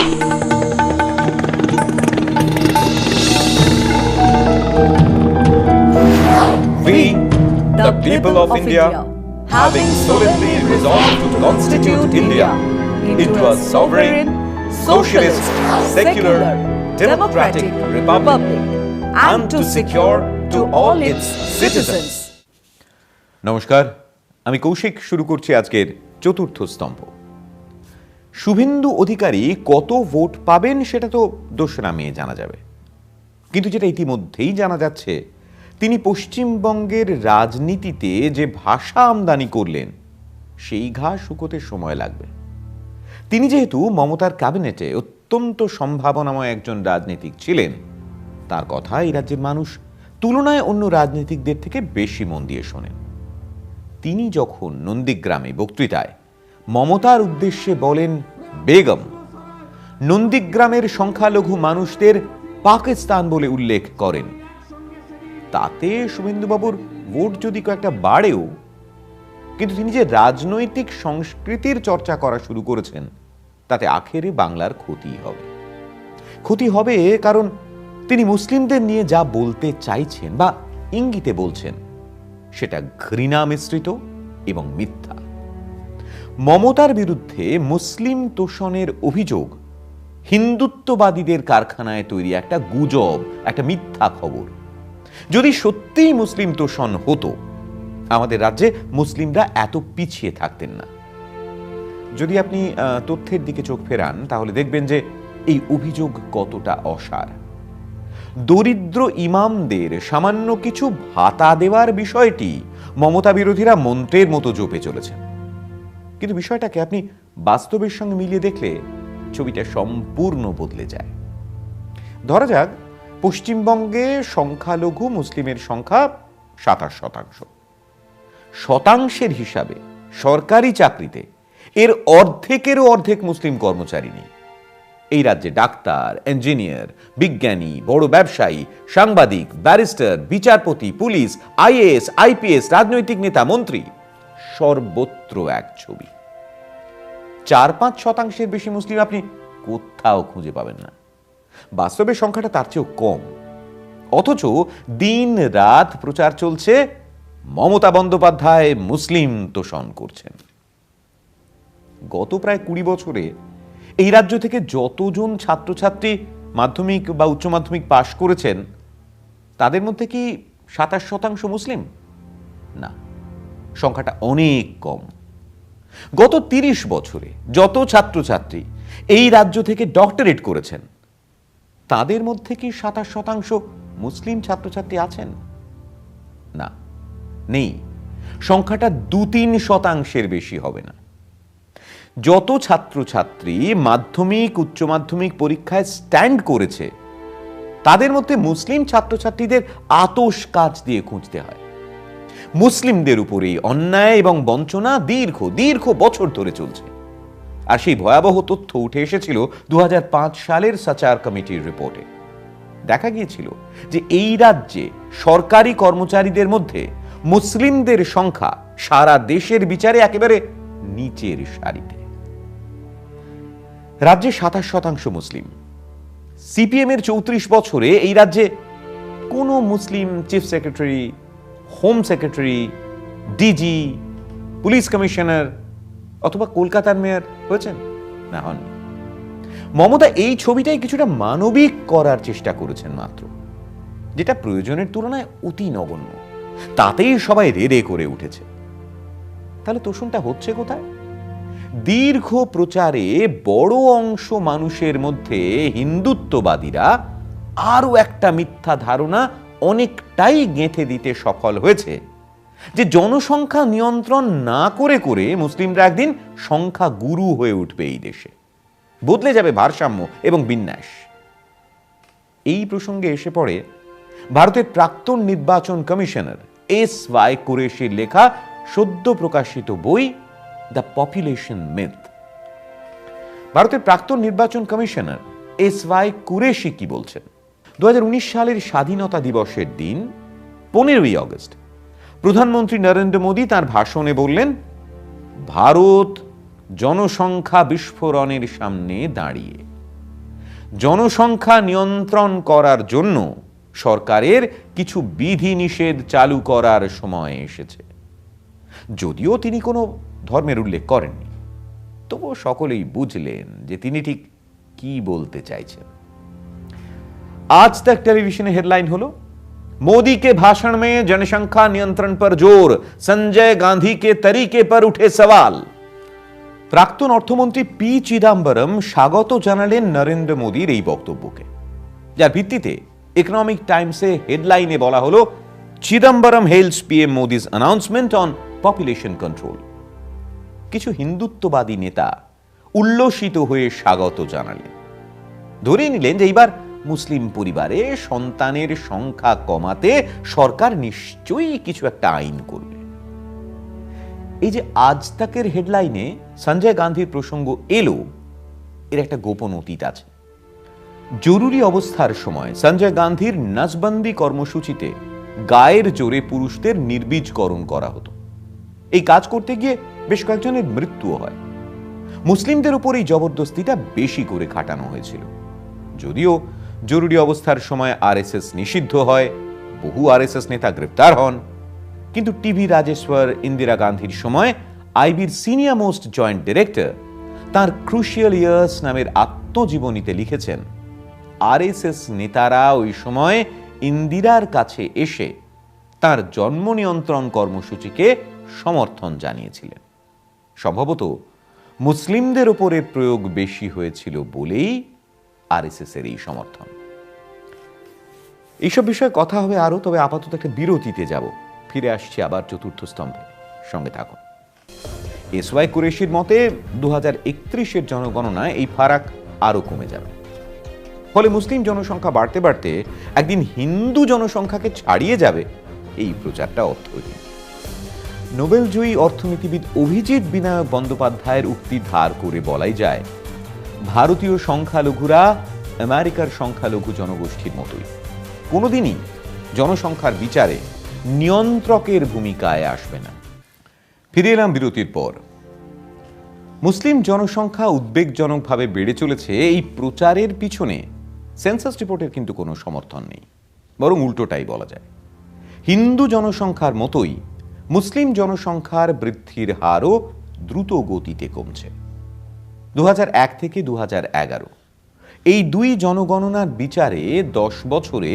We, the people of India, having solemnly resolved to constitute India into a sovereign, socialist, secular, democratic republic, and to secure to all its citizens. নমস্কার, আমি কৌশিক। শুরু করছি আজকের চতুর্থ স্তম্ভ। শুভেন্দু অধিকারী কত vote পাবেন সেটা তো দোষ নামিয়ে জানা যাবে, কিন্তু যেটা ইতিমধ্যেই জানা যাচ্ছে, তিনি পশ্চিমবঙ্গের রাজনীতিতে যে ভাষা আমদানি করলেন সেই ঘা শুকোতে সময় লাগবে। তিনি যেহেতু মমতার ক্যাবিনেটে অত্যন্ত সম্ভাবনাময় একজন রাজনীতিক ছিলেন, তার কথা এই রাজ্যের মানুষ তুলনায় অন্য রাজনীতিকদের থেকে বেশি মন দিয়ে শোনেন। তিনি যখন নন্দীগ্রামে বক্তৃতায় মমতার উদ্দেশ্যে বলেন বেগম, নন্দীগ্রামের সংখ্যালঘু মানুষদের পাকিস্তান বলে উল্লেখ করেন, তাতে শুভেন্দুবাবুর ভোট যদি কয়েকটা বাড়েও, কিন্তু তিনি যে রাজনৈতিক সংস্কৃতির চর্চা করা শুরু করেছেন, তাতে আখেরে বাংলার ক্ষতি হবে। ক্ষতি হবে কারণ তিনি মুসলিমদের নিয়ে যা বলতে চাইছেন বা ইঙ্গিতে বলছেন, সেটা ঘৃণা মিশ্রিত এবং মিথ্যা। মমতার বিরুদ্ধে মুসলিম তোষণের অভিযোগ হিন্দুত্ববাদীদের কারখানায় তৈরি একটা গুজব, একটা মিথ্যা খবর। যদি সত্যিই মুসলিম তোষণ হতো, আমাদের রাজ্যে মুসলিমরা এত পিছিয়ে থাকতেন না। যদি আপনি তথ্যের দিকে চোখ ফেরান, তাহলে দেখবেন যে এই অভিযোগ কতটা অসার। দরিদ্র ইমামদের সামান্য কিছু ভাতা দেওয়ার বিষয়টি মমতা বিরোধীরা মন্ত্রের মতো জপে চলেছেন, কিন্তু বিষয়টাকে আপনি বাস্তবের সঙ্গে মিলিয়ে দেখলে ছবিটা সম্পূর্ণ বদলে যায়। ধরা যাক, পশ্চিমবঙ্গে সংখ্যালঘু মুসলিমের সংখ্যা 27%। শতাংশের হিসাবে সরকারি চাকরিতে এর অর্ধেকেরও অর্ধেক মুসলিম কর্মচারী নেই। এই রাজ্যে ডাক্তার, ইঞ্জিনিয়ার, বিজ্ঞানী, বড় ব্যবসায়ী, সাংবাদিক, ব্যারিস্টার, বিচারপতি, পুলিশ, আইএএস, আইপিএস, রাজনৈতিক নেতা, মন্ত্রী, সর্বত্র এক ছবি। 4-5% বেশি মুসলিম আপনি কোথাও খুঁজে পাবেন না। বাস্তবে সংখ্যাটা তার চেয়েও কম। অথচ দিন রাত প্রচার চলছে মমতা বন্দ্যোপাধ্যায় মুসলিম তোষণ করছেন। গত প্রায় 20 বছরে এই রাজ্য থেকে যতজন ছাত্রছাত্রী মাধ্যমিক বা উচ্চ মাধ্যমিক পাশ করেছেন, তাদের মধ্যে কি 27% মুসলিম? না, সংখ্যাটা অনেক কম। গত 30 বছরে যত ছাত্রছাত্রী এই রাজ্য থেকে ডক্টরেট করেছেন, তাদের মধ্যে কি 27% মুসলিম ছাত্রছাত্রী আছেন? না, নেই। সংখ্যাটা 2-3% বেশি হবে না। যত ছাত্রছাত্রী মাধ্যমিক উচ্চ মাধ্যমিক পরীক্ষায় স্ট্যান্ড করেছে, তাদের মধ্যে মুসলিম ছাত্রছাত্রীদের আতশ কাচ দিয়ে খুঁজতে হয়। মুসলিমদের উপরেই অন্যায় এবং বঞ্চনা দীর্ঘ বছর ধরে চলছে। আর সেই ভয়াবহ তথ্য উঠে এসেছিল 2005 সালের সাচার কমিটির রিপোর্টে। দেখা গিয়েছিল যে এই রাজ্যে সরকারি কর্মচারীদের মধ্যে মুসলিমদের সংখ্যা সারা দেশের বিচারে একেবারে নিচের সারিতে। রাজ্যে 27% মুসলিম। সিপিএম এর 34 বছরে এই রাজ্যে কোনো মুসলিম chief secretary, home secretary, DG, police commissioner অথবা কলকাতার মেয়র হয়েছেন? না, হননি। মমতা এই ছবিটাই কিছুটা মানবিক করার চেষ্টা করেছেন মাত্র, যেটা প্রয়োজনের তুলনায় অতি নগণ্য। তাতেই সবাই রেড়ে করে উঠেছে। তাহলে তোষণটা হচ্ছে কোথায়? দীর্ঘ প্রচারে বড় অংশ মানুষের মধ্যে হিন্দুত্ববাদীরা আরো একটা মিথ্যা ধারণা অনেকটাই গেঁথে দিতে সফল হয়েছে যে জনসংখ্যা নিয়ন্ত্রণ না করে করে মুসলিমরা একদিন সংখ্যা গুরু হয়ে উঠবে এই দেশে, বদলে যাবে ভারসাম্য এবং বিন্যাস। এই প্রসঙ্গে এসে পড়ে ভারতের প্রাক্তন নির্বাচন কমিশনার এস.ওয়াই. কুরেশির লেখা সদ্য প্রকাশিত বই দ্য পপুলেশন মিথ। ভারতের প্রাক্তন নির্বাচন কমিশনার এস.ওয়াই. কুরেশি কি বলছেন? 2019 সালের স্বাধীনতা দিবসের দিন 15ই আগস্ট প্রধানমন্ত্রী নরেন্দ্র মোদী তার ভাষণে বললেন, ভারত জনসংখ্যা বিস্ফোরণের সামনে দাঁড়িয়ে। জনসংখ্যা নিয়ন্ত্রণ করার জন্য সরকারের কিছু বিধিনিষেধ চালু করার সময় এসেছে। যদিও তিনি কোনো ধর্মের উল্লেখ করেননি, তবুও সকলেই বুঝলেন যে তিনি ঠিক কি বলতে চাইছেন। आज तक टेलीविजन हेडलाइन हलो, मोदी के भाषण में जनसंख्या नियंत्रण पर जोर, संजय गांधी के तरीके पर उठे सवाल। প্রাক্তন অর্থমন্ত্রী পি চিদাম্বরম স্বাগত জানালেন নরেন্দ্র মোদীর এই বক্তব্যকে, যার ভিত্তিতে ইকোনমিক টাইমসে হেডলাইনে বলা হলো, Chidambaram Hales PM Modi's announcement on population control. কিছু হিন্দুত্ববাদী নেতা উল্লসিত হয়ে স্বাগত জানালেন, ধরে নিলেন যে এইবার মুসলিম পরিবারে সন্তানের সংখ্যা কমাতে সরকার নিশ্চয়ই কিছু একটা আইন করবে। এই যে আজ তাকের হেডলাইনে সঞ্জয় গান্ধীর প্রসঙ্গ এলো, এর একটা গোপন অতীত আছে। জরুরি অবস্থার সময় সঞ্জয় গান্ধীর নসবন্দি কর্মসূচিতে গায়ের জোরে পুরুষদের নির্বীজকরণ করা হতো। এই কাজ করতে গিয়ে বেশ কয়েকজনের মৃত্যুও হয়। মুসলিমদের উপর এই জবরদস্তিটা বেশি করে খাটানো হয়েছিল। যদিও জরুরি অবস্থার সময় আরএসএস নিষিদ্ধ হয়, বহু আরএসএস নেতা গ্রেপ্তার হন, কিন্তু টিভি রাজেশ্বর ইন্দিরা গান্ধীর সময় আইবির সিনিয়র মোস্ট জয়েন্ট ডিরেক্টর তার ক্রুশিয়াল ইয়ার্স নামের আত্মজীবনীতে লিখেছেন, আরএসএস নেতারা ওই সময় ইন্দিরার কাছে এসে তার জন্ম নিয়ন্ত্রণ কর্মসূচিকে সমর্থন জানিয়েছিলেন। সম্ভবত মুসলিমদের উপরে প্রয়োগ বেশি হয়েছিল বলেই আরএসএস এর এই সমর্থন। এইসব বিষয়ে কথা হবে আরো, তবে আপাতত একটা বিরতিতে যাব। ফিরে আসছি আবার চতুর্থ স্তম্ভে, সঙ্গে থাকুন। এসওয়াই কুরেশির মতে 2031-এর জনগণনায় এই ফারাক আরো কমে যাবে। ফলে মুসলিম জনসংখ্যা বাড়তে বাড়তে একদিন হিন্দু জনসংখ্যাকে ছাড়িয়ে যাবে, এই প্রচারটা অর্থহীন। নোবেলজয়ী অর্থনীতিবিদ অভিজিৎ বিনায়ক বন্দ্যোপাধ্যায়ের উক্তি ধার করে বলাই যায়, ভারতীয় সংখ্যালঘুরা আমেরিকার সংখ্যালঘু জনগোষ্ঠীর মতোই কোনোদিনই জনসংখ্যার বিচারে নিয়ন্ত্রকের ভূমিকায় আসবে না। ফিরে এলাম বিরতির পর। মুসলিম জনসংখ্যা উদ্বেগজনকভাবে বেড়ে চলেছে, এই প্রচারের পিছনে সেন্সাস রিপোর্টের কিন্তু কোনো সমর্থন নেই, বরং উল্টোটাই বলা যায়। হিন্দু জনসংখ্যার মতোই মুসলিম জনসংখ্যার বৃদ্ধির হারও দ্রুত গতিতে কমছে। 2001 থেকে 2011 এই দুই জনগণনার বিচারে 10 বছরে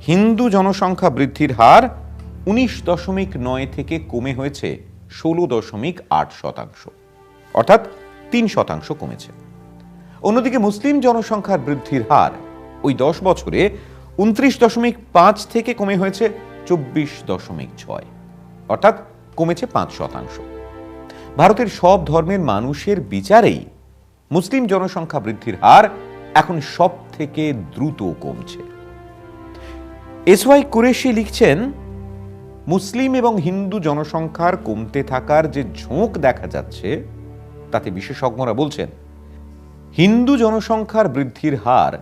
হিন্দু জনসংখ্যা বৃদ্ধির হার 19.9 থেকে কমে হয়েছে 16.8%, অর্থাৎ 3% কমেছে। অন্যদিকে মুসলিম জনসংখ্যার বৃদ্ধির হার ওই 10 বছরে 29.5 থেকে কমে হয়েছে 24.6, অর্থাৎ কমেছে 5%। ভারতের সব ধর্মের মানুষের বিচারেই মুসলিম জনসংখ্যা বৃদ্ধির হার এখন সব থেকে দ্রুত কমছে। এসওয়াই কুরেশি লিখছেন, মুসলিম এবং হিন্দু জনসংখ্যার কমতে থাকার যে ঝোঁক দেখা যাচ্ছে, তাতে বিশেষজ্ঞরা বলছেন হিন্দু জনসংখ্যার বৃদ্ধির হার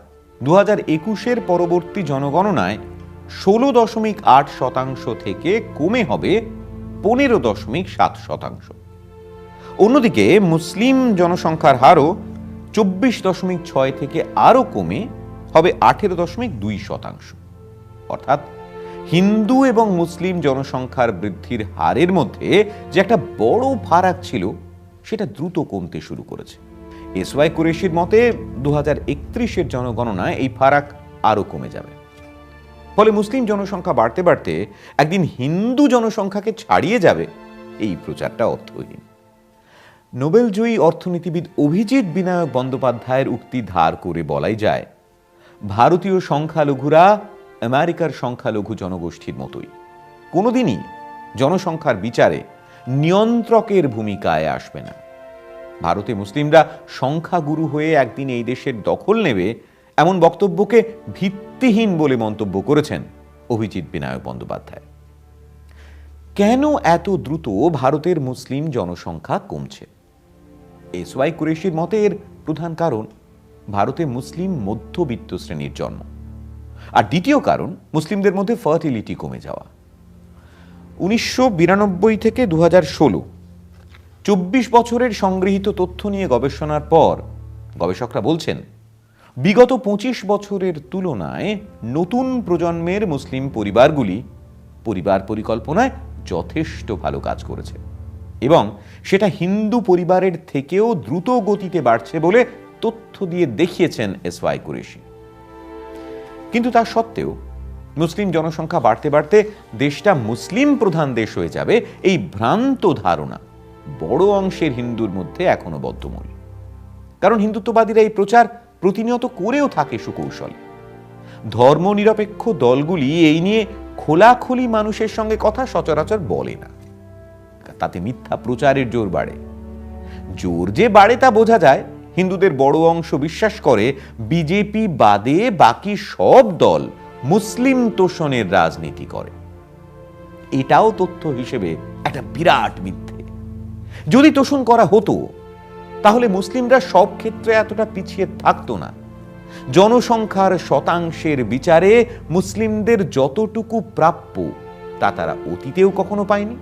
2021-এর পরবর্তী জনগণনায় 16.8% থেকে কমে হবে 15.7%। অন্যদিকে মুসলিম জনসংখ্যার হারও 24.6 থেকে আরো কমে হবে 18.2%। অর্থাৎ হিন্দু এবং মুসলিম জনসংখ্যার বৃদ্ধির হারের মধ্যে যে একটা বড় ফারাক ছিল, সেটা দ্রুত কমতে শুরু করেছে। এসওয়াই কুরেশির মতে 2031-এর জনগণনায় এই ফারাক আরো কমে যাবে। ফলে মুসলিম জনসংখ্যা বাড়তে বাড়তে একদিন হিন্দু জনসংখ্যাকে ছাড়িয়ে যাবে, এই প্রচারটা অর্থহীন। নোবেলজয়ী অর্থনীতিবিদ অভিজিৎ বিনায়ক বন্দ্যোপাধ্যায়ের উক্তি ধার করে বলাই যায়, ভারতীয় সংখ্যালঘুরা আমেরিকার সংখ্যালঘু জনগোষ্ঠীর মতোই কোনোদিনই জনসংখ্যার বিচারে নিয়ন্ত্রকের ভূমিকায় আসবে না। ভারতে মুসলিমরা সংখ্যাগুরু হয়ে একদিন এই দেশের দখল নেবে, এমন বক্তব্যকে ভিত্তিহীন বলে মন্তব্য করেছেন অভিজিৎ বিনায়ক বন্দ্যোপাধ্যায়। কেন এত দ্রুত ভারতের মুসলিম জনসংখ্যা কমছে? এসওয়াই কুরেশির মতে এর প্রধান কারণ ভারতে মুসলিম মধ্যবিত্ত শ্রেণীর জন্ম, আর দ্বিতীয় কারণ মুসলিমদের মধ্যে ফার্টিলিটি কমে যাওয়া। 1992 থেকে 2016 24 বছরের সংগৃহীত তথ্য নিয়ে গবেষণার পর গবেষকরা বলছেন, বিগত 25 বছরের তুলনায় নতুন প্রজন্মের মুসলিম পরিবারগুলি পরিবার পরিকল্পনায় যথেষ্ট ভালো কাজ করেছে এবং সেটা হিন্দু পরিবারের থেকেও দ্রুত গতিতে বাড়ছে বলে তথ্য দিয়ে দেখিয়েছেন এসওয়াই কুরেশি। কিন্তু তা সত্ত্বেও মুসলিম জনসংখ্যা বাড়তে বাড়তে দেশটা মুসলিম প্রধান দেশ হয়ে যাবে, এই ভ্রান্ত ধারণা বড় অংশের হিন্দুর মধ্যে এখনো বদ্ধমূল। কারণ হিন্দুত্ববাদীরা এই প্রচার প্রতিনিয়ত করেও থাকে সুকৌশলে। ধর্মনিরপেক্ষ দলগুলি এই নিয়ে খোলাখুলি মানুষের সঙ্গে কথা সচরাচর বলে না, তাতে মিথ্যা প্রচারের জোর বাড়ে। জোর যে বাড়ে তা বোঝা যায়, হিন্দুদের বড় অংশ বিশ্বাস করে বিজেপি বাদে বাকি সব দল মুসলিম তোষণের রাজনীতি করে। এটাও তথ্য হিসেবে একটা বিরাট মিথ্যে। যদি তোষণ করা হতো তাহলে মুসলিমরা সব ক্ষেত্রে এতটা পিছিয়ে থাকতো না। জনসংখ্যার শতাংশের বিচারে মুসলিমদের যতটুকু প্রাপ্য তা তারা অতীতেও কখনো পায়নি,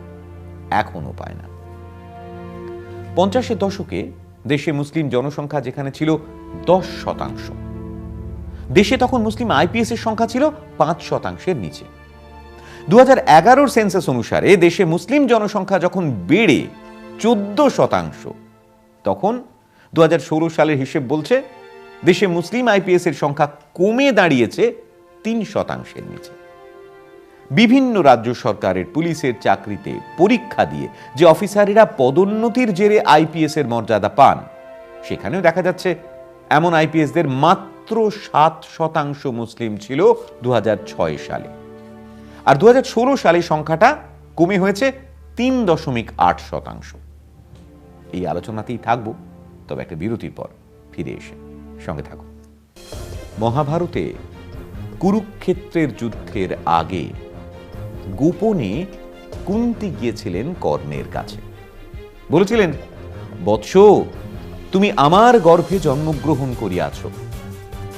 এখনো পায় না। 50-এর দশকে দেশে মুসলিম জনসংখ্যা যেখানে ছিল 10%, দেশে তখন মুসলিম আইপিএস এর সংখ্যা ছিল 5%-এর নিচে। 2011 সেন্সাস অনুসারে দেশে মুসলিম জনসংখ্যা যখন বেড়ে 14%, তখন 2016 সালের হিসেব বলছে দেশে মুসলিম আইপিএস এর সংখ্যা কমে দাঁড়িয়েছে 3%-এর নিচে। বিভিন্ন রাজ্য সরকারের পুলিশের চাকরিতে পরীক্ষা দিয়ে যে অফিসারেরা পদোন্নতির জেরে আইপিএস এর মর্যাদা পান, সেখানেও দেখা যাচ্ছে এমন আইপিএসদের মাত্র 7% মুসলিম ছিল 2006 সালে, আর 2016 সালে সংখ্যাটা কমে হয়েছে 3.8%। এই আলোচনাতেই থাকবো, তবে একটা বিরতির পর ফিরে এসে সঙ্গে থাকুন। মহাভারতে কুরুক্ষেত্রের যুদ্ধের আগে গোপনে কুন্তি গিয়েছিলেন কর্ণের কাছে, বলেছিলেন, বৎস, তুমি আমার গর্ভে জন্মগ্রহণ করিয়াছ,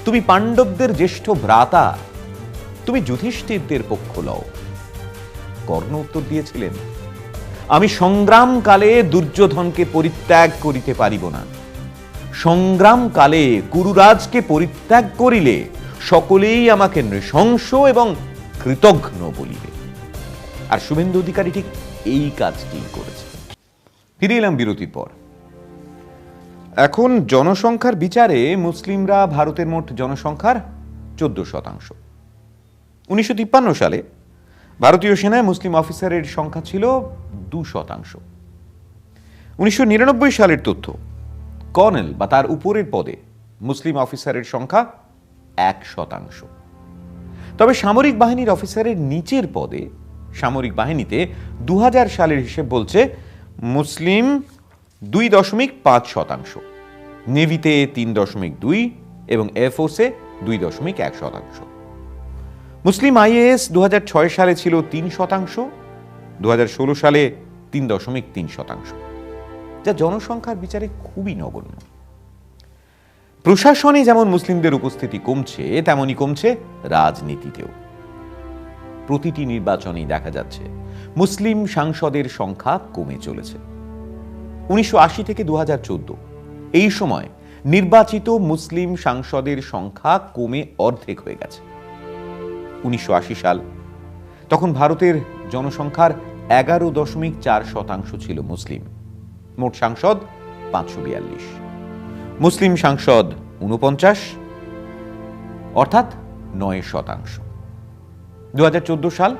তুমি পাণ্ডবদের জ্যেষ্ঠ ভ্রাতা, তুমি যুধিষ্ঠিরদের পক্ষ লও। কর্ণ উত্তর দিয়েছিলেন, আমি সংগ্রামকালে দুর্যোধনকে পরিত্যাগ করিতে পারিব না। সংগ্রামকালে কুরুরাজকে পরিত্যাগ করিলে সকলেই আমাকে নৃশংস এবং কৃতঘ্ন বলিবে। আর শুভেন্দু অধিকারী ঠিক এই কাজটি করেছে। ফিরে এলাম বিরতির পর। এখন জনসংখ্যার বিচারে মুসলিমরা ভারতের মোট জনসংখ্যার 14%। 1953 সালে ভারতীয় সেনায় মুসলিম অফিসারের সংখ্যা ছিল 2%। 1999 সালের তথ্য, কর্নেল বা তার উপরের পদে মুসলিম অফিসারের সংখ্যা 1%। তবে সামরিক বাহিনীর অফিসারের নিচের পদে সামরিক বাহিনীতে 2000 সালের হিসেব বলছে মুসলিম 2.5%, নেভিতে 3.2 এবং এয়ারফোর্সে 2.1%। মুসলিম আইএএস 2006 সালে ছিল 3%, 2016 সালে 3.3%, যা জনসংখ্যার বিচারে খুবই নগণ্য। প্রশাসনে যেমন মুসলিমদের উপস্থিতি কমছে, তেমনি কমছে রাজনীতিতেও। প্রতিটি নির্বাচনেই দেখা যাচ্ছে মুসলিম সাংসদের সংখ্যা কমে চলেছে। 1980 থেকে 2014 এই সময় নির্বাচিত মুসলিম সাংসদের সংখ্যা কমে অর্ধেক হয়ে গেছে। 1980 সাল, তখন ভারতের জনসংখ্যার 11.4% ছিল মুসলিম, মোট সাংসদ 542, মুসলিম সাংসদ 49, অর্থাৎ 9%। 2014 সাল,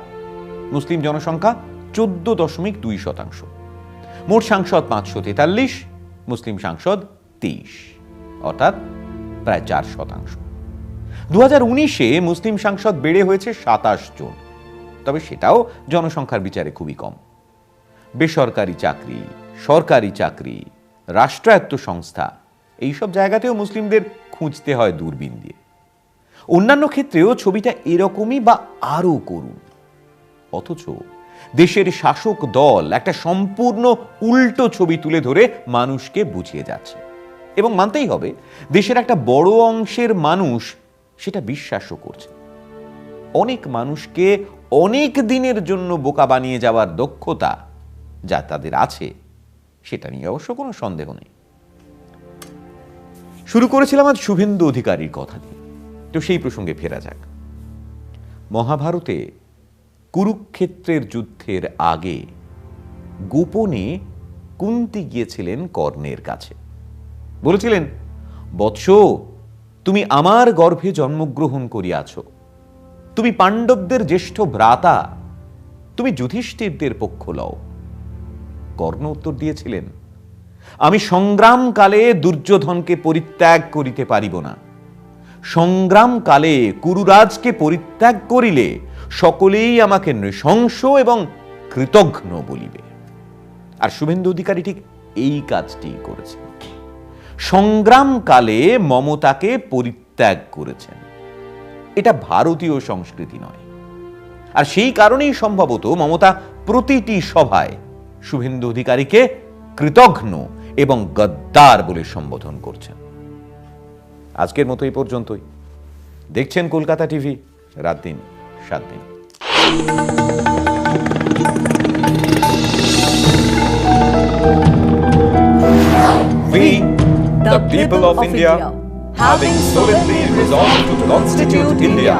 মুসলিম জনসংখ্যা 14.2%, মোট সাংসদ 543, মুসলিম সাংসদ 23, অর্থাৎ প্রায় 4%। 2019-এ মুসলিম সাংসদ বেড়ে হয়েছে 27 জন, তবে সেটাও জনসংখ্যার বিচারে খুবই কম। বেসরকারি চাকরি, সরকারি চাকরি, রাষ্ট্রায়ত্ত সংস্থা, এইসব জায়গাতেও মুসলিমদের খুঁজতে হয় দূরবীন দিয়ে। অন্যান্য ক্ষেত্রেও ছবিটা এরকমই বা আরো করুন, অথচ দেশের শাসক দল একটা সম্পূর্ণ উল্টো ছবি তুলে ধরে মানুষকে বুঝিয়ে যাচ্ছে। এবং মানতেই হবে, দেশের একটা বড় অংশের মানুষ সেটা বিশ্বাসও করছে। অনেক মানুষকে অনেক দিনের জন্য বোকা বানিয়ে যাওয়ার দক্ষতা যা তাদের আছে, সেটা নিয়ে অবশ্য কোনো সন্দেহ নেই। শুরু করেছিলাম আজ শুভেন্দু অধিকারীর কথা দিয়ে, তো সেই প্রসঙ্গে ফেরা যাক। মহাভারতে কুরুক্ষেত্রের যুদ্ধের আগে গোপনে কুন্তি গিয়েছিলেন কর্ণের কাছে, বলেছিলেন, বৎস, তুমি আমার গর্ভে জন্মগ্রহণ করিয়াছ, তুমি পাণ্ডবদের জ্যেষ্ঠ ভ্রাতা, তুমি যুধিষ্ঠিরদের পক্ষ লও। কর্ণ উত্তর দিয়েছিলেন, আমি সংগ্রামকালে দুর্যোধনকে পরিত্যাগ করিতে পারিব না। সংগ্রামকালে কুরুরাজকে পরিত্যাগ করিলে সকলেই আমাকে নৃশংস এবং কৃতঘ্ন বলিবে। আর শুভেন্দু অধিকারী ঠিক এই কাজটি করেছেন। সংগ্রামকালে মমতাকে পরিত্যাগ করেছেন। এটা ভারতীয় সংস্কৃতি নয়। আর সেই কারণেই সম্ভবত মমতা প্রতিটি সভায় শুভেন্দু অধিকারীকে কৃতঘ্ন এবং গদ্দার বলে সম্বোধন করছেন। আজকের মতো এই পর্যন্তই। দেখছেন কলকাতা টিভি, রাত দিন 7 দিন। We, the people of India, having solemnly resolved to constitute India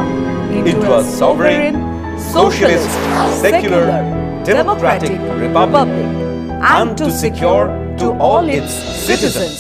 into a sovereign, socialist, secular, democratic republic, and to secure to all its citizens